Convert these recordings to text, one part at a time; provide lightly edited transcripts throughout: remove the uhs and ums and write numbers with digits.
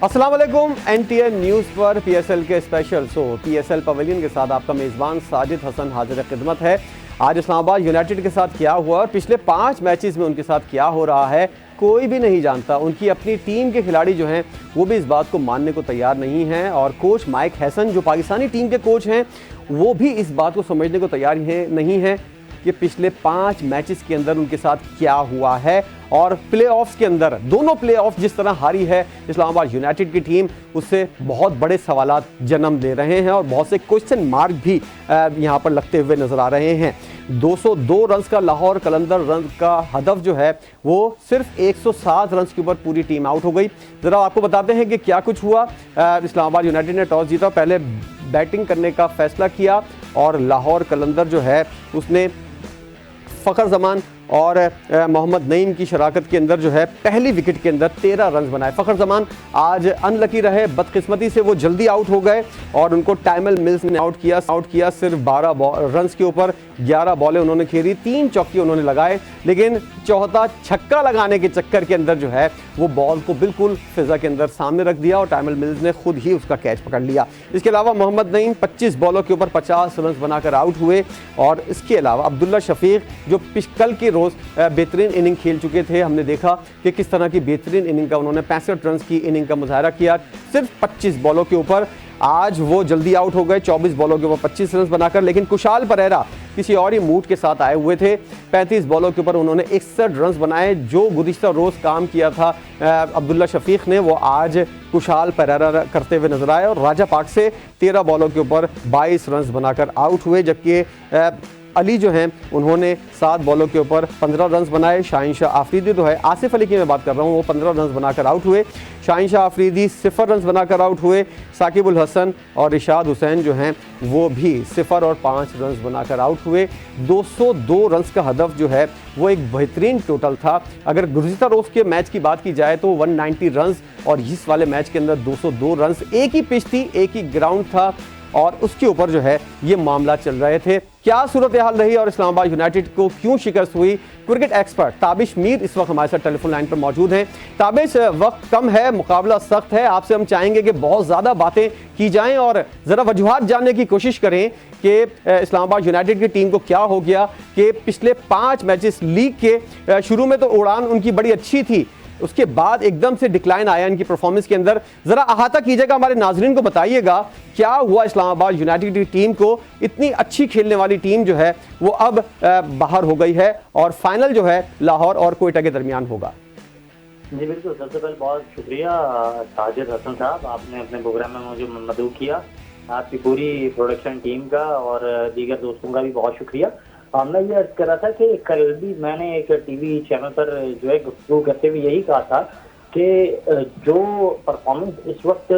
अस्सलाम वालेकुम। NTN news पर पीएसएल के स्पेशल शो पीएसएल पवेलियन के साथ आपका मेज़बान साजिद हसन हाजिर खिदमत है। आज इस्लामाबाद यूनाइटेड के साथ क्या हुआ और पिछले 5 मैचेस में उनके साथ क्या हो रहा है कोई भी नहीं जानता। उनकी अपनी टीम के खिलाड़ी जो हैं वो भी इस बात को मानने को तैयार नहीं हैं और कोच माइक हैसन जो पाकिस्तानी टीम के कोच हैं वो भी इस बात को समझने को तैयार नहीं है कि पिछले 5 मैचेस के अंदर उनके साथ क्या हुआ है। और प्लेऑफ्स के अंदर दोनों प्लेऑफ जिस तरह हारी है इस्लामाबाद यूनाइटेड की टीम, उससे बहुत बड़े सवालात जन्म ले रहे हैं और बहुत से क्वेश्चन मार्क भी यहाँ पर लगते हुए नजर आ रहे हैं। 202 रन्स का लाहौर कलंदर रन का हदफ जो है वो सिर्फ 107 रन्स के ऊपर पूरी टीम आउट हो गई। ज़रा आपको बताते हैं कि क्या कुछ हुआ। इस्लामाबाद यूनाइटेड ने टॉस जीता, पहले बैटिंग करने का फैसला किया और लाहौर कलंदर जो है उसने फ़खर जमान और मोहम्मद नईम की शराकत के अंदर जो है पहली विकेट के अंदर 13 रन बनाए। फ़खर जमान आज अनलकी रहे, बदकिस्मती से वो जल्दी आउट हो गए और उनको टाइमल मिल्स ने आउट किया सिर्फ 12 रन के ऊपर। 11 बॉलें उन्होंने खेली, 3 चौके उन्होंने लगाए, लेकिन चौथा छक्का लगाने के चक्कर के अंदर जो है वो बॉल को बिल्कुल फिजा के अंदर सामने रख दिया और टाइमल मिल्स ने खुद ही उसका कैच पकड़ लिया। इसके अलावा मोहम्मद नईम 25 बॉलों के ऊपर 50 रन बनाकर आउट हुए और इसके अलावा अब्दुल्ला शफीक जो कल के रोज़ बेहतरीन इनिंग खेल चुके थे, हमने देखा कि किस तरह की बेहतरीन इनिंग का उन्होंने 65 रन की इनिंग का मुजाहरा किया सिर्फ 25 बॉलों के ऊपर। आज वो जल्दी आउट हो गए 24 बॉलों के ऊपर 25 रन बनाकर, लेकिन कुशाल परेरा किसी और ही मूड के साथ आए हुए थे। 35 बॉलों के ऊपर उन्होंने 61 रन बनाए। जो गुज़िश्ता रोज़ काम किया था अब्दुल्ला शफीक ने, वो आज कुशाल परेरा करते हुए नजर आए और राजा पाक से 13 बॉलों के ऊपर 22 रन बनाकर आउट हुए, जबकि अली जो हैं उन्होंने 7 बॉलों के ऊपर 15 रन बनाए। शाहीन शाह आफरीदी तो है, आसिफ अली की मैं बात कर रहा हूँ, वो 15 रन बनाकर आउट हुए। शाहीन शाह आफरीदी 0 रन बनाकर आउट हुए। साकिब उल हसन और रिशाद हुसैन जो हैं वो भी 0 और 5 रन बनाकर आउट हुए। 202 रन का हदफ जो है वो एक बेहतरीन टोटल था। अगर गुज़िश्ता रोज़ के मैच की बात की जाए तो 190 रन और इस वाले मैच के अंदर 202 रन। एक ही पिच थी, एक ही ग्राउंड था और उसके ऊपर जो है ये मामला चल रहे थे। क्या सूरत हाल रही और इस्लामाबाद यूनाइटेड को क्यों शिकस्त हुई, क्रिकेट एक्सपर्ट ताबिश मीर इस वक्त हमारे साथ टेलीफोन लाइन पर मौजूद हैं। ताबिश, वक्त कम है, मुकाबला सख्त है, आपसे हम चाहेंगे कि बहुत ज़्यादा बातें की जाएं और ज़रा वजूहात जानने की कोशिश करें कि इस्लामाबाद यूनाइटेड की टीम को क्या हो गया कि पिछले 5 मैचेस लीग के शुरू में तो उड़ान उनकी बड़ी अच्छी थी, उसके बाद एकदम से डिक्लाइन आया इनकी परफॉर्मेंस के अंदर। जरा अहाता कीजिएगा, हमारे नाजरीन को बताइएगा क्या हुआ इस्लामाबाद यूनाइटेड की टीम को। इतनी अच्छी खेलने वाली टीम जो है वो अब बाहर हो गई है और फाइनल जो है लाहौर और कोयटा के दरमियान होगा। जी बिल्कुल, सबसे पहले बहुत शुक्रिया साजिद हसन साहब, आपने अपने प्रोग्राम में मुझे मदऊ किया। आपकी पूरी प्रोडक्शन टीम का और दीगर दोस्तों का भी बहुत शुक्रिया। मैं ये अर्ज कर रहा था कि कल भी मैंने एक टीवी चैनल पर जो है गुफ्तगू करते हुए यही कहा था कि जो परफॉर्मेंस इस वक्त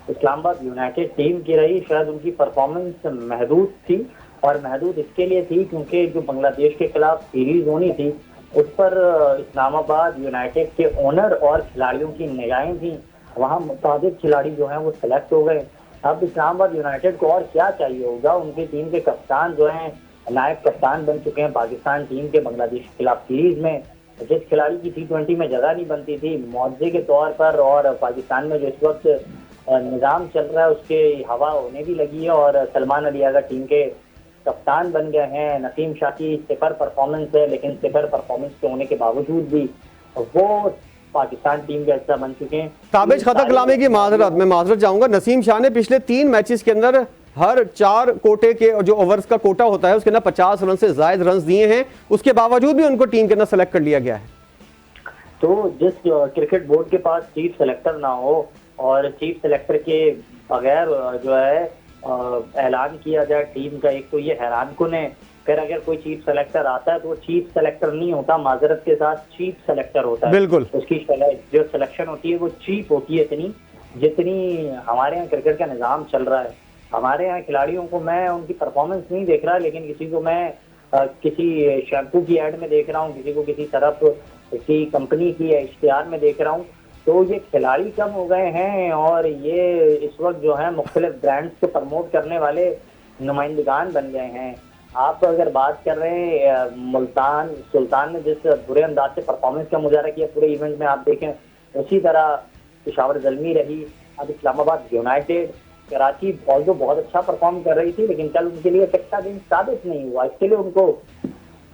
इस्लामाबाद यूनाइटेड टीम की रही, शायद उनकी परफॉर्मेंस महदूद थी और महदूद इसके लिए थी क्योंकि जो बांग्लादेश के खिलाफ सीरीज होनी थी उस पर इस्लामाबाद यूनाइटेड के ओनर और खिलाड़ियों की निगाहें थी। वहाँ मुताबिक खिलाड़ी जो हैं वो सेलेक्ट हो गए। अब इस्लामाबाद यूनाइटेड को और क्या चाहिए होगा। उनकी टीम के कप्तान जो हैं नायब कप्तान बन चुके हैं पाकिस्तान टीम के बांग्लादेश के खिलाफ सीरीज में। जिस खिलाड़ी की T20 में जगह नहीं बनती थी मुआवजे के तौर पर, और पाकिस्तान में जो इस वक्त निज़ाम चल रहा है उसके हवा होने भी लगी है और सलमान अली अगर टीम के कप्तान बन गए हैं। नसीम शाह की 0 परफॉर्मेंस है, लेकिन 0 परफॉर्मेंस के होने के बावजूद भी वो पाकिस्तान टीम का हिस्सा बन चुके हैं। ताबिश खता कलामी की माजरत, मैं माजरत चाहूंगा, नसीम शाह ने पिछले 3 मैचेस के अंदर हर 4 कोटे के जो ओवर्स का कोटा होता है उसके अंदर 50 रन से ज्यादा रन दिए हैं, उसके बावजूद भी उनको टीम के अंदर सेलेक्ट कर लिया गया है। तो जिस क्रिकेट बोर्ड के पास चीफ सेलेक्टर ना हो और चीफ सेलेक्टर के बगैर जो है ऐलान किया जाए टीम का, एक तो ये हैरान कुन है। फिर अगर कोई चीफ सेलेक्टर आता है तो वो चीफ सेलेक्टर नहीं होता, माजरत के साथ चीफ सेलेक्टर होता है। बिल्कुल, उसकी जो सिलेक्शन होती है वो चीफ होती है इतनी जितनी हमारे यहाँ क्रिकेट का निज़ाम चल रहा है। हमारे यहाँ खिलाड़ियों को मैं उनकी परफॉर्मेंस नहीं देख रहा, लेकिन किसी को मैं किसी शैम्पू की ऐड में देख रहा हूँ, किसी को किसी तरफ किसी कंपनी की इश्तिहार में देख रहा हूँ। तो ये खिलाड़ी कम हो गए हैं और ये इस वक्त जो है मुख्तलिफ ब्रांड्स को प्रमोट करने वाले नुमाइंदगान बन गए हैं। आप अगर बात कर रहे हैं मुल्तान सुल्तान ने जिस बुरे अंदाज से परफॉर्मेंस का मुजाहरा किया पूरे इवेंट में, आप देखें उसी तरह पेशावर ज़ल्मी रही, अब इस्लामाबाद यूनाइटेड, कराची ऑल्दो बहुत अच्छा परफॉर्म कर रही थी, लेकिन कल उनके लिए एक अच्छा दिन साबित नहीं हुआ, इसके लिए उनको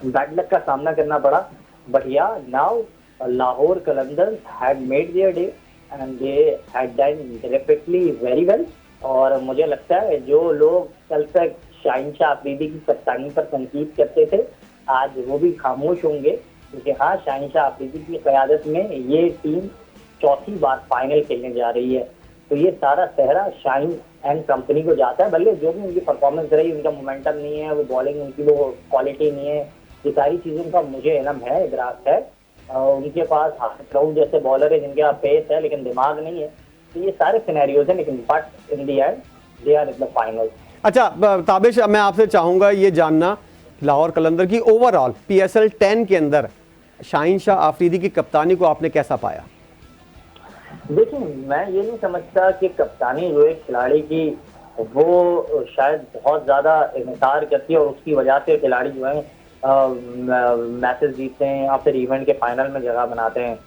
बैड लक का सामना करना पड़ा। But yeah now Lahore Qalandars had made their day and they had done terrifically very well. और मुझे लगता है जो लोग कल तक शाहिनशाह अफरीदी की कप्तानी पर तनकीद करते थे, आज वो भी खामोश होंगे, क्योंकि हाँ, शाहिनशाह अफरीदी की क़यादत में ये टीम चौथी बार फाइनल खेलने जा रही है। तो ये सारा सेहरा शाहीन एंड कंपनी को जाता है। भले जो भी उनकी परफॉर्मेंस रही, उनका मोमेंटम नहीं है, वो बॉलिंग उनकी वो क्वालिटी नहीं है, ये सारी चीज़ों का मुझे इल्म है, इदराक है। उनके पास हाफिज सऊद जैसे बॉलर है जिनके पास पेस है लेकिन दिमाग नहीं है। तो ये सारे सिनेरियोज हैं, लेकिन but in the end they are in the final. अच्छा ताबिश, मैं आपसे चाहूँगा ये जानना, लाहौर कलंदर की ओवरऑल PSL 10 के अंदर शाहिनशाह आफरीदी की कप्तानी को आपने कैसा पाया? देखिए, मैं ये नहीं समझता कि कप्तानी जो एक खिलाड़ी की वो शायद बहुत ज़्यादा इन्हिसार करती है और उसकी वजह से खिलाड़ी जो है मैचेस जीतते हैं या फिर इवेंट के फाइनल में जगह बनाते हैं।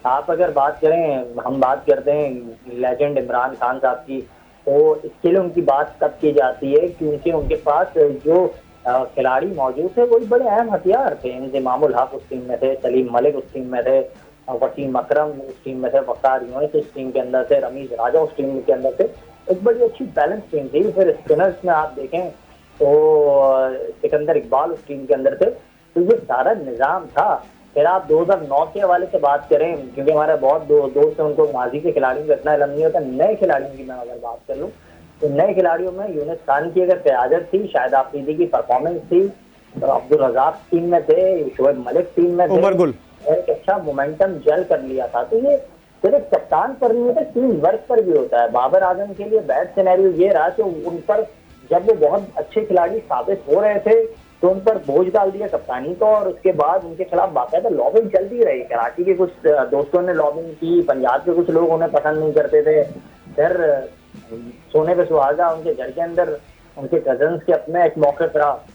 आप अगर बात करें, हम बात करते हैं लेजेंड इमरान खान साहब की, तो इसके लिए उनकी बात तब की जाती है क्योंकि उनके पास जो खिलाड़ी मौजूद थे वही बड़े अहम हथियार थे। इंज़मामुल हक उस टीम में थे, सलीम मलिक उस टीम में थे, वसीम अकरम उस टीम में थे, वक़ार यूनिस उस टीम के अंदर थे, रमीज राजा उस टीम के अंदर थे। एक बड़ी अच्छी बैलेंस टीम थी। फिर स्पिनर्स में आप देखें तो सिकंदर इकबाल उस टीम के अंदर थे। तो ये सारा निज़ाम था। फिर आप 2009 के हवाले से बात करें, क्योंकि हमारे बहुत दोस्त हैं, उनको माजी के खिलाड़ियों का इतना इल्म नहीं होता। नए खिलाड़ियों की मैं अगर बात कर लूँ तो नए खिलाड़ियों में यूनिस खान की अगर क़यादत थी, शाहिद आफरीदी की परफॉर्मेंस थी, तो अब्दुल रज़ाक टीम में थे, शोएब मलिक टीम में थे, उमर गुल एक अच्छा मोमेंटम जल कर लिया था। तो ये सिर्फ कप्तान पर नहीं होता, टीम वर्क पर भी होता है। बाबर आजम के लिए बैड सिनेरियो ये रहा कि उन पर जब वो बहुत अच्छे खिलाड़ी साबित हो रहे थे तो उन पर बोझ डाल दिया कप्तानी को, और उसके बाद उनके खिलाफ बाकायदा लॉबिंग चलती रही। कराची के कुछ दोस्तों ने लॉबिंग की, पंजाब के कुछ लोग उन्हें पसंद नहीं करते थे। फिर सोने पे सुहागा उनके घर के अंदर उनके कजन्स के अपने एक मौक़िफ़ रहा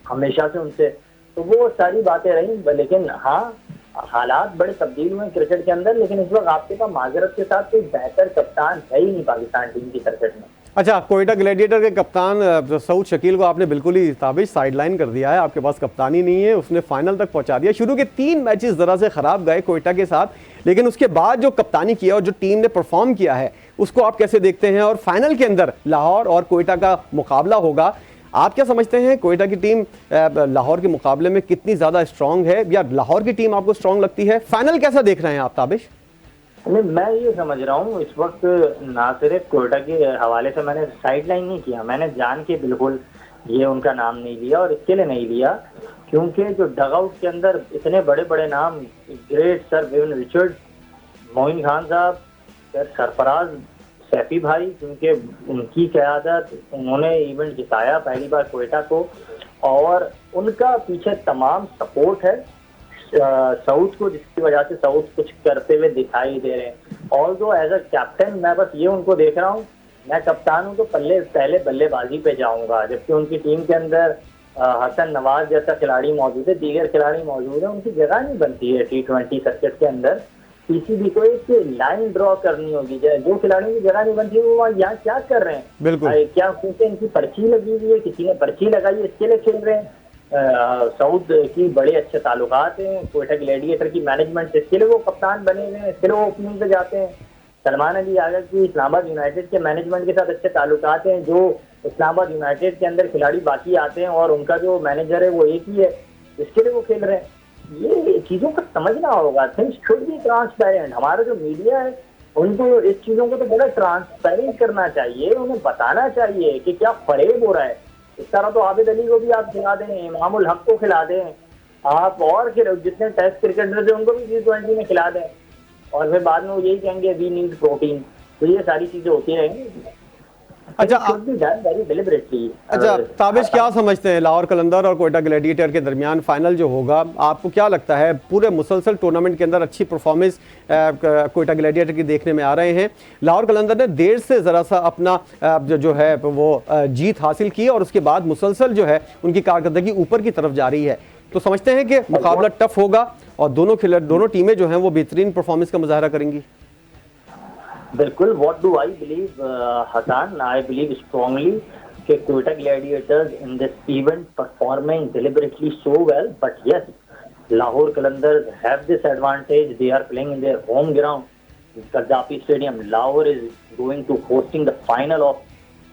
हमेशा से उनसे। तो वो सारी बातें रही। लेकिन हाँ, हालात बड़े तब्दील हुए क्रिकेट के अंदर, लेकिन इस वक्त आपके पास माजरत के साथ कोई बेहतर कप्तान है ही नहीं पाकिस्तान टीम की क्रिकेट में। अच्छा, कोयटा ग्लैडिएटर के कप्तान सऊद शकील को आपने बिल्कुल ही ताबिश साइडलाइन कर दिया है। आपके पास कप्तानी नहीं है, उसने फाइनल तक पहुंचा दिया। शुरू के 3 मैचेस ज़रा से ख़राब गए कोयटा के साथ, लेकिन उसके बाद जो कप्तानी किया और जो टीम ने परफॉर्म किया है उसको आप कैसे देखते हैं? और फाइनल के अंदर लाहौर और कोयटा का मुकाबला होगा, आप क्या समझते हैं कोयटा की टीम लाहौर के मुकाबले में कितनी ज़्यादा स्ट्रॉन्ग है, या लाहौर की टीम आपको स्ट्रॉन्ग लगती है? फाइनल कैसा देख रहे हैं आप ताबिश? नहीं, मैं ये समझ रहा हूँ इस वक्त ना सिर्फ कोयटा के हवाले से मैंने साइडलाइन नहीं किया, मैंने जान के बिल्कुल ये उनका नाम नहीं लिया, और इसके लिए नहीं लिया क्योंकि जो डगआउट के अंदर इतने बड़े बड़े नाम, great sir Vivian Richard, Moin Khan साहब, फिर सरफराज सैफी भाई, क्योंकि उनकी क़यादत, उन्होंने इवेंट जिताया पहली बार कोयटा को, और उनका पीछे तमाम सपोर्ट है सऊद को, जिसकी वजह से सऊद कुछ करते हुए दिखाई दे रहे हैं। ऑल्दो एज अ कैप्टन मैं बस ये उनको देख रहा हूँ, मैं कप्तान हूँ तो पहले बल्लेबाजी पे जाऊंगा, जबकि उनकी टीम के अंदर हसन नवाज जैसा खिलाड़ी मौजूद है, दीगर खिलाड़ी मौजूद है, उनकी जगह नहीं बनती है T20 सर्किट के अंदर। PCB को एक लाइन ड्रॉ करनी होगी, जो खिलाड़ियों की जगह नहीं बनती वो यहाँ क्या कर रहे हैं? बिल्कुल, क्या क्योंकि इनकी पर्ची लगी हुई है, किसी ने पर्ची लगाई है, इसके लिए खेल रहे हैं? सऊद की बड़े अच्छे ताल्लुकात हैं कोयटा ग्लैडिएटर की मैनेजमेंट से, इसके लिए वो कप्तान बने हुए हैं, इसके लिए वो ओपनिंग पे जाते हैं। सलमान अली आगा की इस्लामाबाद यूनाइटेड के मैनेजमेंट के साथ अच्छे ताल्लुकात हैं, जो इस्लामाबाद यूनाइटेड के अंदर खिलाड़ी बाकी आते हैं और उनका जो मैनेजर है वो एक ही है, इसके लिए वो खेल रहे हैं। ये चीज़ों को समझना होगा, थिंग्स शुड बी ट्रांसपेरेंट। हमारा जो मीडिया है उनको इस चीज़ों को तो बड़ा ट्रांसपेरेंट करना चाहिए, उन्हें बताना चाहिए कि क्या फरेब हो रहा है। इस तरह तो आबिद अली को भी आप खिला दें, इमामुल हक को खिला दें आप, और जितने टेस्ट क्रिकेटर्स हैं उनको भी T20 में खिला दें, और फिर बाद में वो यही कहेंगे वी नीड प्रोटीन। तो ये सारी चीज़ें होती रहेंगी। अच्छा अच्छा ताबिश, क्या समझते हैं लाहौर कलंदर और कोयटा ग्लैडिएटर के दरमियान फाइनल जो होगा, आपको क्या लगता है? पूरे मुसलसल टूर्नामेंट के अंदर अच्छी परफॉर्मेंस कोयटा ग्लैडिएटर की देखने में आ रहे हैं। लाहौर कलंदर ने देर से ज़रा सा अपना जो है वो जीत हासिल की, और उसके बाद मुसलसल जो है उनकी कारकर्दगी ऊपर की तरफ जा रही है। तो समझते हैं कि मुकाबला टफ होगा और दोनों टीमें जो हैं वो बेहतरीन परफॉर्मेंस का मुजाहरा करेंगी। बिल्कुल, what do I believe Hassan, I believe strongly कि Quetta Gladiators in this event performing deliberately so well, but yes, Lahore Qalandars have this advantage, they are playing in their home ground, Gaddafi Stadium. Lahore is going to hosting the final of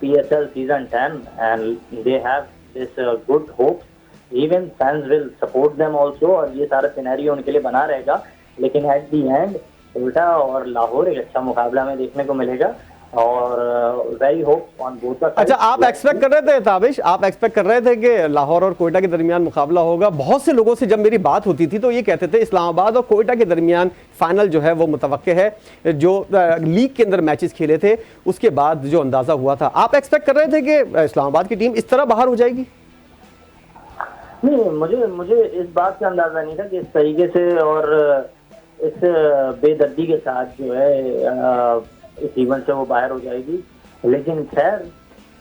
PSL season 10 and they have this good hope. Even fans will support them also और ये सारा scenario उनके लिए बना रहेगा, लेकिन at the and Quetta और लाहौर एक अच्छा मुकाबला में देखने को मिलेगा और very hope on both the. अच्छा, आप एक्सपेक्ट कर रहे थे ताबिश, आप एक्सपेक्ट कर रहे थे कि लाहौर और कोयटा के दरमियान मुकाबला होगा? बहुत से लोगों से जब मेरी बात होती थी तो ये कहते थे इस्लामाबाद और कोयटा के दरमियान फाइनल जो है वो मुतवक्के है। जो लीग के अंदर मैचेस खेले थे उसके बाद जो अंदाजा हुआ था, आप एक्सपेक्ट कर रहे थे कि इस्लामाबाद की टीम इस तरह बाहर हो जाएगी? नहीं, मुझे इस बात का अंदाजा नहीं था कि इस तरीके से और इस बेदर्दी के साथ जो है इस इवेंट से वो बाहर हो जाएगी, लेकिन खैर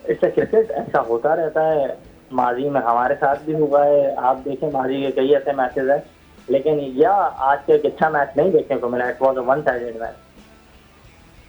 इट्स अ क्रिकेट, ऐसा होता रहता है। माजी में हमारे साथ भी हुआ है, आप देखें माजी के कई ऐसे मैचेस हैं, लेकिन आज के एक अच्छा मैच नहीं देखने को मिला। It was a one sided match.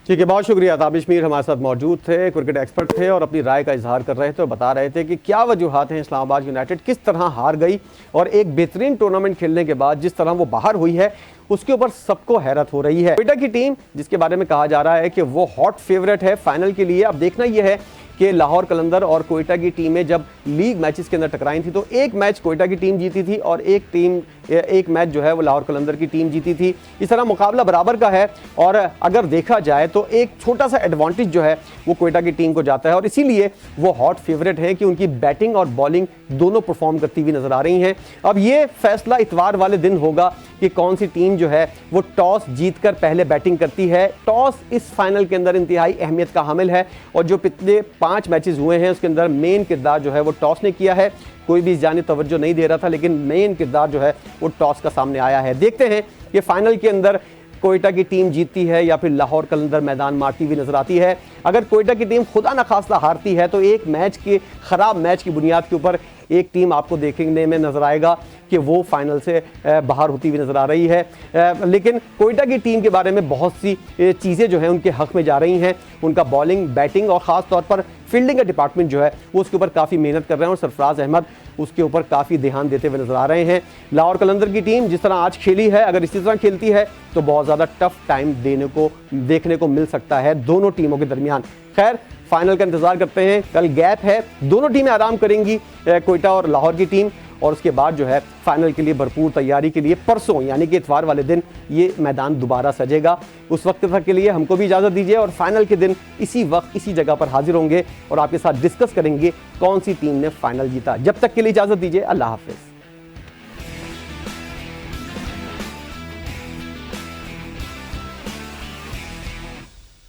ठीक है, बहुत शुक्रिया। ताबिश मीर हमारे साथ मौजूद थे, क्रिकेट एक्सपर्ट थे और अपनी राय का इजहार कर रहे थे और बता रहे थे कि क्या वजूहात हैं इस्लामाबाद यूनाइटेड किस तरह हार गई और एक बेहतरीन टूर्नामेंट खेलने के बाद जिस तरह वो बाहर हुई है उसके ऊपर सबको हैरत हो रही है। कोयटा की टीम जिसके बारे में कहा जा रहा है कि वो हॉट फेवरेट है फाइनल के लिए। अब देखना यह है कि लाहौर कलंदर और कोयटा की टीमें जब लीग मैचेस के अंदर टकराई थी तो एक मैच कोयटा की टीम जीती थी और एक मैच जो है वो लाहौर कलंदर की टीम जीती थी। इस तरह मुकाबला बराबर का है और अगर देखा जाए तो एक छोटा सा एडवांटेज जो है वो कोयटा की टीम को जाता है और इसीलिए वो हॉट फेवरेट है कि उनकी बैटिंग और बॉलिंग दोनों परफॉर्म करती हुई नजर आ रही हैं। अब ये फैसला इतवार वाले दिन होगा कि कौन सी टीम जो है वो टॉस जीतकर पहले बैटिंग करती है। टॉस इस फाइनल के अंदर इंतहाई अहमियत का हामिल है और जो पिछले 5 मैचेस हुए हैं उसके अंदर मेन किरदार जो है वो टॉस ने किया है। कोई भी इस जानिब तवज्जो नहीं दे रहा था, लेकिन मेन किरदार जो है वो टॉस का सामने आया है। देखते हैं कि फाइनल के अंदर कोयटा की टीम जीतती है या फिर लाहौर कलंदर मैदान मारती हुई नजर आती है। अगर कोयटा की टीम खुदा न खास्ता हारती है तो एक मैच के खराब मैच की बुनियाद के ऊपर एक टीम आपको देखने में नजर आएगा कि वो फाइनल से बाहर होती हुई नजर आ रही है। लेकिन कोयटा की टीम के बारे में बहुत सी चीज़ें जो हैं उनके हक में जा रही हैं। उनका बॉलिंग, बैटिंग और ख़ास तौर पर फील्डिंग का डिपार्टमेंट जो है वो उसके ऊपर काफ़ी मेहनत कर रहे हैं और सरफराज अहमद उसके ऊपर काफ़ी ध्यान देते हुए नजर आ रहे हैं। लाहौर कलंदर की टीम जिस तरह आज खेली है, अगर इसी तरह खेलती है तो बहुत ज़्यादा टफ टाइम देखने को मिल सकता है दोनों टीमों के दरमियान। खैर, फाइनल का इंतजार करते हैं। कल गैप है, दोनों टीमें आराम करेंगी, कोयटा और लाहौर की टीम, और उसके बाद जो है फाइनल के लिए भरपूर तैयारी के लिए परसों यानी कि इतवार वाले दिन ये मैदान दोबारा सजेगा। उस वक्त तक के लिए हमको भी इजाज़त दीजिए और फाइनल के दिन इसी वक्त इसी जगह पर हाजिर होंगे और आपके साथ डिस्कस करेंगे कौन सी टीम ने फाइनल जीता। जब तक के लिए इजाज़त दीजिए, अल्लाह हाफिज़।